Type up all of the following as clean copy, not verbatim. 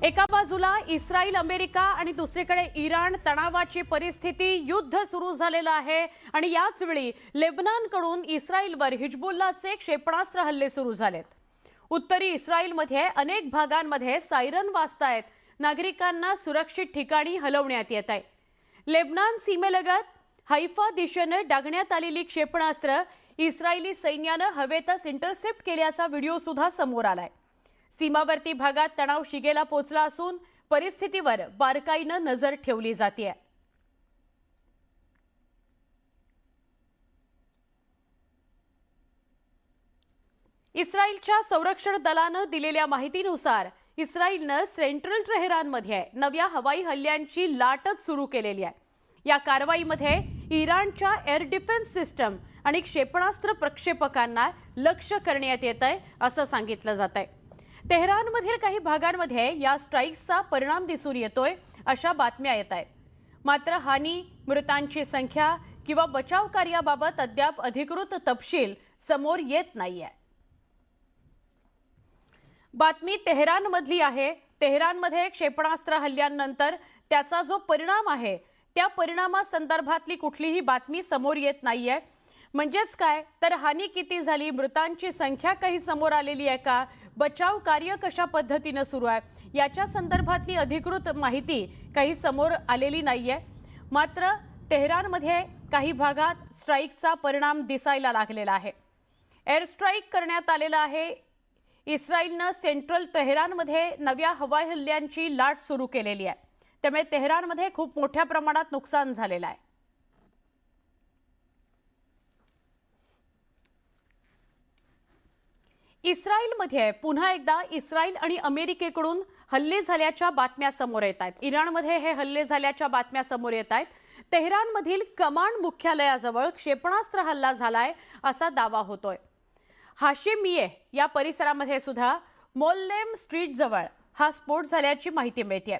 एका बाजूला Israel America आणि दुसरीकडे इराण तणावाची परिस्थिती, युद्ध सुरू झालेलं आहे आणि याच वेळी लेबनॉनकडून इस्रायलवर हिजबुल्लाहचे क्षेपणास्त्र हल्ले सुरू झालेत। उत्तरी इस्रायलमध्ये अनेक भागांमध्ये सायरन वाजतायत, नागरिकांना सुरक्षित ठिकाणी हलवण्यात येत आहे। लेबनॉन सीमेलगत हैफा दिशेने डागण्यात आलेली क्षेपणास्त्र इस्रायली सैन्याने हवेतच इंटरसेप्ट केल्याचा व्हिडिओ सुद्धा समोर आलाय। सीमावर्ती भागात तणाव शिगेला पोहोचला असून परिस्थितीवर बारकाईने नजर ठेवली जाते। इस्रायलच्या संरक्षण दलाने दिलेल्या माहितीनुसार इस्रायलने सेंट्रल तेहरानमध्ये नव्या हवाई हल्ल्यांची लाटच सुरू केलेली आहे। या कारवाईमध्ये इराणच्या एअर डिफेन्स सिस्टम आणि क्षेपणास्त्र प्रक्षेपकांना लक्ष्य करण्यात येतंय असं सांगितलं जातंय। तेहरानमधील काही भागांमध्ये या स्ट्राईक्सचा परिणाम दिसून येतोय अशा बातम्या येत आहेत। मात्र हानी, मृतांची संख्या किंवा बचाव कार्याबाबत अद्याप अधिकृत तपशील समोर येत नाहीये। बातमी तेहरानमधली आहे। तेहरानमध्ये क्षेपणास्त्र हल्ल्यानंतर त्याचा जो परिणाम आहे त्या परिणामासंदर्भातली कुठलीही बातमी समोर येत नाहीये। म्हणजेच काय तर हानी किती झाली, मृतांची संख्या काही समोर आलेली आहे का, बचाव कार्य कशा पद्धतीने सुरू आहे याच्या संदर्भातली अधिकृत माहिती काही समोर आलेली नाहीये। मात्र तेहरानमध्ये काही भागात स्ट्राईकचा परिणाम दिसायला लागलेला आहे। एअर स्ट्राईक करण्यात आलेला आहे। इस्रायलने सेंट्रल तेहरानमध्ये नव्या हवाई हल्ल्यांची लाट सुरू केलेली आहे। त्यामुळे तेहरानमध्ये खूप मोठ्या प्रमाणात नुकसान झालेलं आहे। इस्रायलमध्ये पुन्हा एकदा इस्रायल आणि अमेरिकेकडून हल्ले झाल्याच्या बातम्या समोर येत आहेत। इराणमध्ये हे हल्ले झाल्याच्या बातम्या समोर येत आहेत। तेहरानमधील कमांड मुख्यालयाजवळ क्षेपणास्त्र हल्ला झालाय असा दावा होतोय। हाशेमिये या परिसरामध्ये सुद्धा मोल्लेम स्ट्रीट जवळ हा स्फोट झाल्याची माहिती मिळते।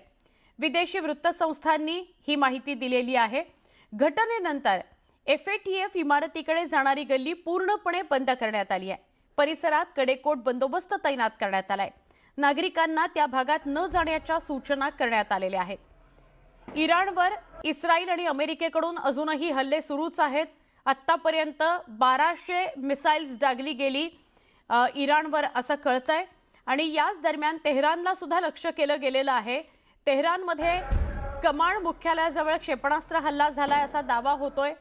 विदेशी वृत्तसंस्थांनी ही माहिती दिलेली आहे। घटनेनंतर FATF इमारतीकडे जाणारी गल्ली पूर्णपणे बंद करण्यात आली आहे। परिसरात कडेकोट बंदोबस्त तैनात करण्यात आलाय। नागरिकांना त्या भागात न जाण्याच्या सूचना करण्यात आलेल्या आहेत। इराणवर इस्रायल आणि अमेरिकेकडून अजूनही हल्ले सुरूच आहेत। आतापर्यंत 1200 मिसाइल्स डागली गेली इराणवर असं कळतंय आणि याच दरम्यान तेहरानला सुद्धा लक्ष्य केलं गेलेलं आहे। तेहरानमध्ये कमांड मुख्यालयाजवळ क्षेपणास्त्र हल्ला झालाय असा दावा होतोय।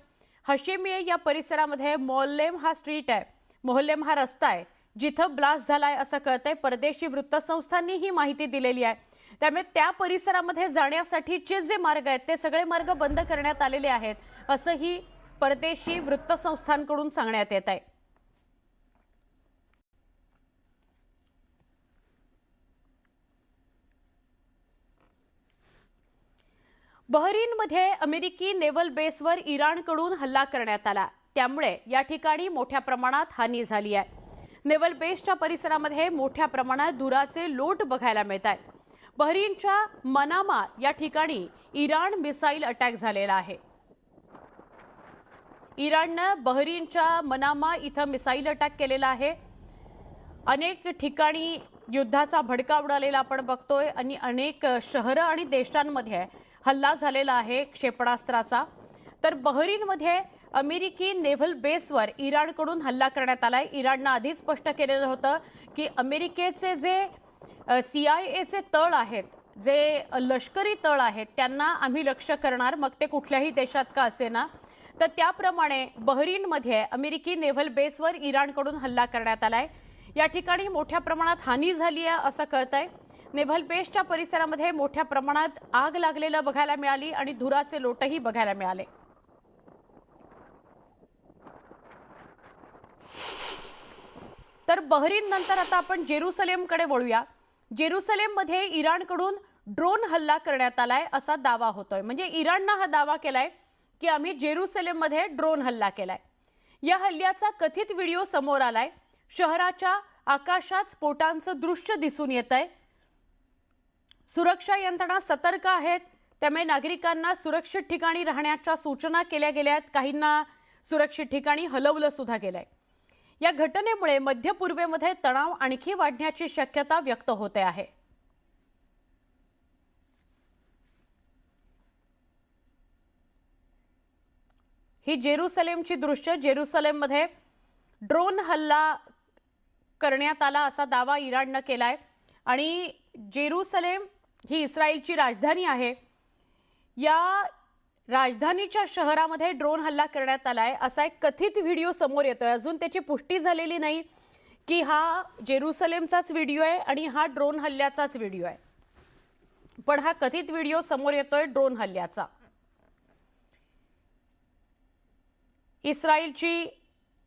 हशेमिये या परिसरामध्ये मोल्लेम हा स्ट्रीट आहे, मोहल्लेम हा रस्ता आहे जिथं ब्लास्ट झालाय असं कळतंय। परदेशी वृत्तसंस्थांनी ही माहिती दिलेली आहे। त्यामुळे त्या परिसरामध्ये जाण्यासाठीचे जे मार्ग आहेत ते सगळे मार्ग बंद करण्यात आलेले आहेत असंही परदेशी वृत्तसंस्थांकडून सांगण्यात येत आहे। बहरीनमध्ये अमेरिकी नेव्हल बेसवर इराणकडून हल्ला करण्यात आला, त्यामुळे या ठिकाणी मोठ्या प्रमाणात हानी झाली आहे। नेव्हल बेसच्या परिसरामध्ये मोठ्या प्रमाणात धुराचे लोट बघायला मिळत आहेत। बहरीनच्या मनामा या ठिकाणी इराण मिसाईल अटॅक झालेला आहे। इराणने बहरीनच्या मनामा इथं मिसाईल अटॅक केलेला आहे। अनेक ठिकाणी युद्धाचा भडका उडालेला आपण बघतोय आणि अनेक शहरं आणि देशांमध्ये हल्ला झालेला आहे क्षेपणास्त्राचा। तर बहरीनमध्ये अमेरिकी नेव्हल बेसवर इराणकडून हल्ला करण्यात आलाय। इराणने आधीच स्पष्ट केलेलं होतं की अमेरिकेचे जे CIA तळ आहेत, जे लष्करी तळ आहेत त्यांना आम्ही लक्ष्य करणार, मग ते कुठल्याही देशात का असेना। तर त्याप्रमाणे बहरीनमध्ये अमेरिकी नेव्हल बेसवर इराणकडून हल्ला करण्यात आलाय। या ठिकाणी मोठ्या प्रमाणात हानी झाली आहे असं कळतंय। नेव्हल बेसच्या परिसरामध्ये मोठ्या प्रमाणात आग लागलेलं बघायला मिळाली आणि धुराचे लोटही बघायला मिळाले। तर बहरीन नंतर आता आपण जेरुसलेमकडे वळूया। जेरुसलेममध्ये इराणकडून ड्रोन हल्ला करण्यात आलाय असा दावा होतोय। म्हणजे इराणने हा दावा केलाय की आम्ही जेरुसलेममध्ये ड्रोन हल्ला केलाय। या हल्ल्याचा कथित व्हिडिओ समोर आलाय। शहराच्या आकाशात स्फोटांचं दृश्य दिसून येतंय। सुरक्षा यंत्रणा सतर्क आहेत, त्यामुळे नागरिकांना सुरक्षित ठिकाणी राहण्याच्या सूचना केल्या गेल्या आहेत। काहींना सुरक्षित ठिकाणी हलवलं सुद्धा गेलंय। या घटनेमुळे मध्य पूर्वेमध्ये तणाव आणखी वाढण्याची शक्यता व्यक्त होते आहे। ही जेरुसलेमची दृश्य, जेरुसलेममध्ये ड्रोन हल्ला करण्यात आला असा दावा इराणनं केलाय आणि जेरुसलेम ही इस्रायलची राजधानी आहे। या राजधानीच्या शहरामध्ये ड्रोन हल्ला करण्यात आलाय असा एक कथित व्हिडिओ समोर येतोय। अजून त्याची पुष्टी झालेली नाही की हा जेरुसलेमचाच व्हिडिओ आहे आणि हा ड्रोन हल्ल्याचाच व्हिडिओ आहे, पण हा कथित व्हिडिओ समोर येतोय ड्रोन हल्ल्याचा। इस्रायलची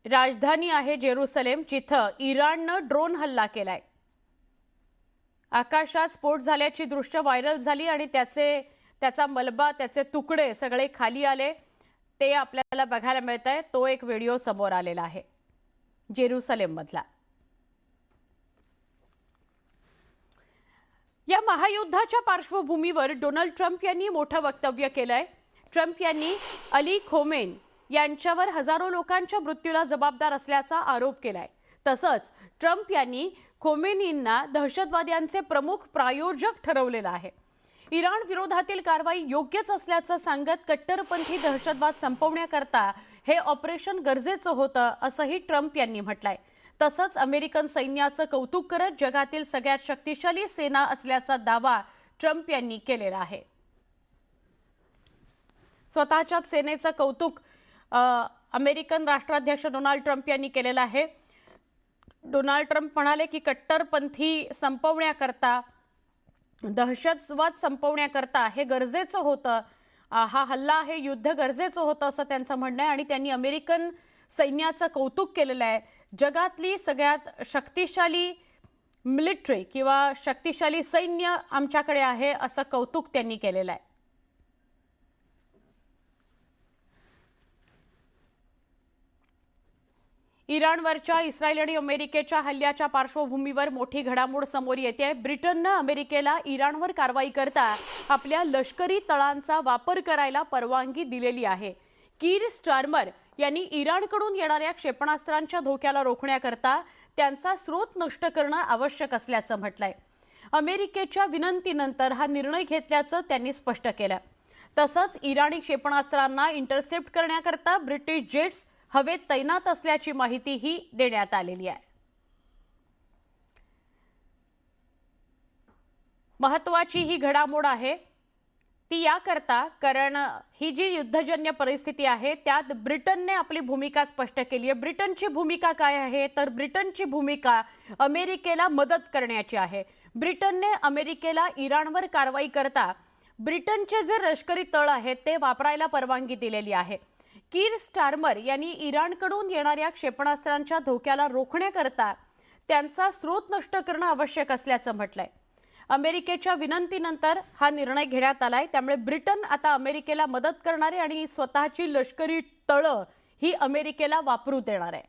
राजधानी आहे जेरुसलेम, जिथं इराणनं ड्रोन हल्ला केलाय। आकाशात स्फोट झाल्याची दृश्य व्हायरल झाली आणि त्याचा मलबा, त्याचे तुकडे सगळे खाली आले, ते आपल्याला बघायला मिळतंय। तो एक व्हिडिओ समोर आलेला आहे जेरुसलेम मधला। या महायुद्धाच्या पार्श्वभूमीवर डोनाल्ड ट्रम्प यांनी मोठं वक्तव्य केलंय। ट्रम्प यांनी अली खोमेनी यांच्यावर हजारो लोकांच्या मृत्यूला जबाबदार असल्याचा आरोप केलाय। तसंच ट्रम्प यांनी खोमेनींना दहशतवाद्यांचे प्रमुख प्रायोजक ठरवलेलं आहे। इराण विरोधातील कारवाई योग्यच असल्याचं सांगत कट्टरपंथी दहशतवाद संपवण्याकरता हे ऑपरेशन गरजेचं होतं असंही ट्रम्प यांनी म्हटलंय। तसंच अमेरिकन सैन्याचं कौतुक करत जगातील सगळ्यात शक्तिशाली सेना असल्याचा दावा ट्रम्प यांनी केलेला आहे। स्वतःच्याच सेनेचं कौतुक अमेरिकन राष्ट्राध्यक्ष डोनाल्ड ट्रम्प यांनी केलेलं आहे। डोनाल्ड ट्रम्प म्हणाले की कट्टरपंथी संपवण्याकरता, दहशतवाद संपवण्याकरता हे गरजेचं होतं, हा हल्ला, हे युद्ध गरजेचं होतं असं त्यांचं म्हणणं आहे आणि त्यांनी अमेरिकन सैन्याचं कौतुक केलेलं आहे। जगातली सगळ्यात शक्तिशाली मिलिटरी किंवा शक्तिशाली सैन्य आमच्याकडे आहे असं कौतुक त्यांनी केलेलं आहे। इराणवरच्या इस्रायल आणि अमेरिकेच्या हल्ल्याच्या पार्श्वभूमीवर मोठी घडामोड समोर येते। ब्रिटननं अमेरिकेला इराणवर कारवाई करता आपल्या लष्करी तळांचा वापर करायला परवानगी दिलेली आहे। कीर स्टारमर यांनी इराणकडून येणाऱ्या क्षेपणास्त्रांच्या धोक्याला रोखण्याकरता त्यांचा स्रोत नष्ट करणं आवश्यक असल्याचं म्हटलंय। अमेरिकेच्या विनंतीनंतर हा निर्णय घेतल्याचं त्यांनी स्पष्ट केलं। तसंच इराणी क्षेपणास्त्रांना इंटरसेप्ट करण्याकरता ब्रिटिश जेट्स हवेत तैनात असल्याची माहितीही देण्यात आलेली आहे। महत्त्वाची ही घडामोड आहे ती याकरता कारण ही जी युद्धजन्य परिस्थिती आहे त्यात ब्रिटनने आपली भूमिका स्पष्ट केली आहे। ब्रिटनची भूमिका काय आहे तर ब्रिटनची भूमिका अमेरिकेला मदत करण्याची आहे। ब्रिटनने अमेरिकेला इराणवर कारवाई करता ब्रिटनचे जे लष्करी तळ आहेत ते वापरायला परवानगी दिलेली आहे। कीर स्टारमर यांनी इराणकडून येणाऱ्या क्षेपणास्त्रांच्या धोक्याला रोखण्याकरता त्यांचा स्रोत नष्ट करणं आवश्यक असल्याचं म्हटलंय। अमेरिकेच्या विनंतीनंतर हा निर्णय घेण्यात आलाय, त्यामुळे ब्रिटन आता अमेरिकेला मदत करणार आहे आणि स्वतःची लष्करी तळं ही अमेरिकेला वापरू देणार आहे।